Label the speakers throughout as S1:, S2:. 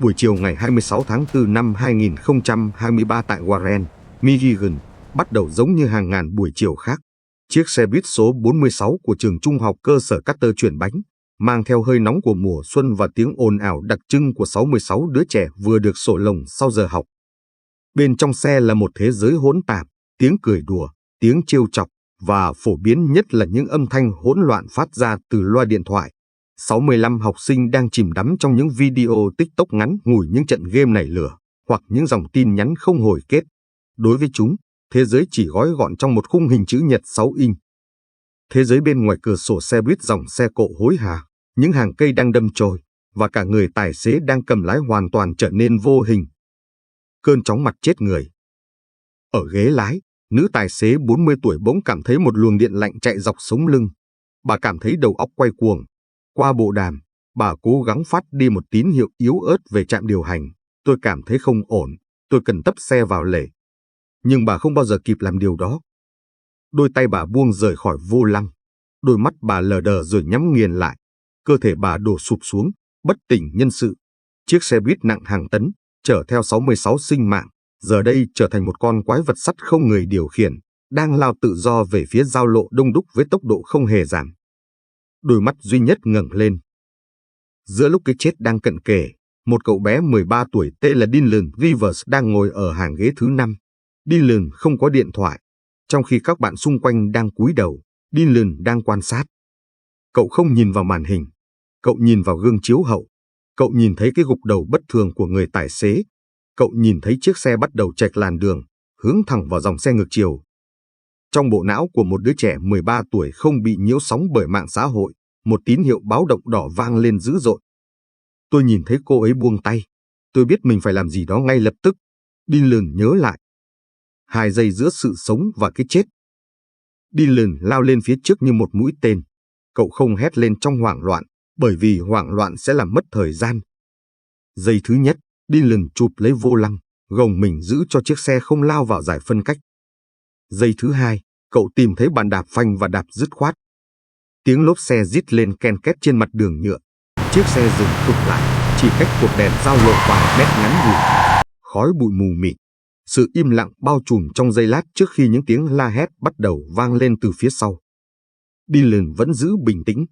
S1: Buổi chiều ngày 26 tháng 4 năm 2023 tại Warren, Michigan, bắt đầu giống như hàng ngàn buổi chiều khác. Chiếc xe buýt số 46 của trường trung học cơ sở Carter chuyển bánh, mang theo hơi nóng của mùa xuân và tiếng ồn ào đặc trưng của 66 đứa trẻ vừa được sổ lồng sau giờ học. Bên trong xe là một thế giới hỗn tạp, tiếng cười đùa, tiếng trêu chọc và phổ biến nhất là những âm thanh hỗn loạn phát ra từ loa điện thoại. 65 học sinh đang chìm đắm trong những video TikTok ngắn ngủi, những trận game nảy lửa hoặc những dòng tin nhắn không hồi kết. Đối với chúng, thế giới chỉ gói gọn trong một khung hình chữ nhật 6 inch. Thế giới bên ngoài cửa sổ xe buýt, dòng xe cộ hối hả, những hàng cây đang đâm chồi và cả người tài xế đang cầm lái hoàn toàn trở nên vô hình. Cơn chóng mặt chết người. Ở ghế lái, nữ tài xế 40 tuổi bỗng cảm thấy một luồng điện lạnh chạy dọc sống lưng. Bà cảm thấy đầu óc quay cuồng. Qua bộ đàm, bà cố gắng phát đi một tín hiệu yếu ớt về trạm điều hành. Tôi cảm thấy không ổn, tôi cần tấp xe vào lề. Nhưng bà không bao giờ kịp làm điều đó. Đôi tay bà buông rời khỏi vô lăng. Đôi mắt bà lờ đờ rồi nhắm nghiền lại. Cơ thể bà đổ sụp xuống, bất tỉnh nhân sự. Chiếc xe buýt nặng hàng tấn, chở theo 66 sinh mạng, giờ đây trở thành một con quái vật sắt không người điều khiển, đang lao tự do về phía giao lộ đông đúc với tốc độ không hề giảm. Đôi mắt duy nhất ngẩng lên. Giữa lúc cái chết đang cận kề, một cậu bé 13 tuổi tên là Dylan Rivers đang ngồi ở hàng ghế thứ 5. Dylan không có điện thoại. Trong khi các bạn xung quanh đang cúi đầu, Dylan đang quan sát. Cậu không nhìn vào màn hình. Cậu nhìn vào gương chiếu hậu. Cậu nhìn thấy cái gục đầu bất thường của người tài xế. Cậu nhìn thấy chiếc xe bắt đầu chệch làn đường, hướng thẳng vào dòng xe ngược chiều. Trong bộ não của một đứa trẻ 13 tuổi không bị nhiễu sóng bởi mạng xã hội, một tín hiệu báo động đỏ vang lên dữ dội. Tôi nhìn thấy cô ấy buông tay. Tôi biết mình phải làm gì đó ngay lập tức. Dylan nhớ lại. 2 giây giữa sự sống và cái chết. Dylan lao lên phía trước như một mũi tên. Cậu không hét lên trong hoảng loạn, bởi vì hoảng loạn sẽ làm mất thời gian. Giây thứ nhất, Dylan chụp lấy vô lăng, gồng mình giữ cho chiếc xe không lao vào giải phân cách. Giây thứ hai, cậu tìm thấy bàn đạp phanh và đạp dứt khoát. Tiếng lốp xe rít lên ken két trên mặt đường nhựa. Chiếc xe dừng tụt lại, chỉ cách cột đèn giao lộ vài mét ngắn ngủi. Khói bụi mù mịt. Sự im lặng bao trùm trong giây lát trước khi những tiếng la hét bắt đầu vang lên từ phía sau. Dylan vẫn giữ bình tĩnh.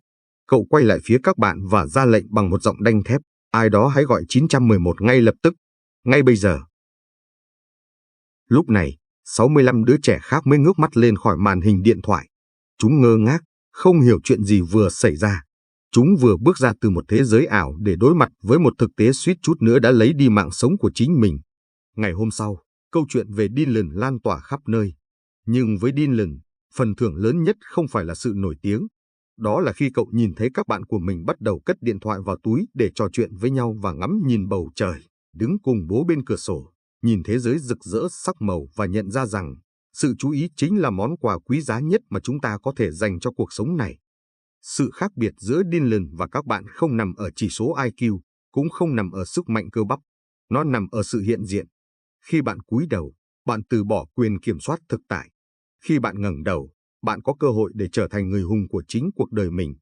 S1: Cậu quay lại phía các bạn và ra lệnh bằng một giọng đanh thép. Ai đó hãy gọi 911 ngay lập tức, ngay bây giờ. Lúc này, 65 đứa trẻ khác mới ngước mắt lên khỏi màn hình điện thoại. Chúng ngơ ngác, không hiểu chuyện gì vừa xảy ra. Chúng vừa bước ra từ một thế giới ảo để đối mặt với một thực tế suýt chút nữa đã lấy đi mạng sống của chính mình. Ngày hôm sau, câu chuyện về Dylan lan tỏa khắp nơi. Nhưng với Dylan, phần thưởng lớn nhất không phải là sự nổi tiếng. Đó là khi cậu nhìn thấy các bạn của mình bắt đầu cất điện thoại vào túi để trò chuyện với nhau và ngắm nhìn bầu trời, đứng cùng bố bên cửa sổ, nhìn thế giới rực rỡ sắc màu và nhận ra rằng sự chú ý chính là món quà quý giá nhất mà chúng ta có thể dành cho cuộc sống này. Sự khác biệt giữa Dylan và các bạn không nằm ở chỉ số IQ, cũng không nằm ở sức mạnh cơ bắp. Nó nằm ở sự hiện diện. Khi bạn cúi đầu, bạn từ bỏ quyền kiểm soát thực tại. Khi bạn ngẩng đầu, bạn có cơ hội để trở thành người hùng của chính cuộc đời mình.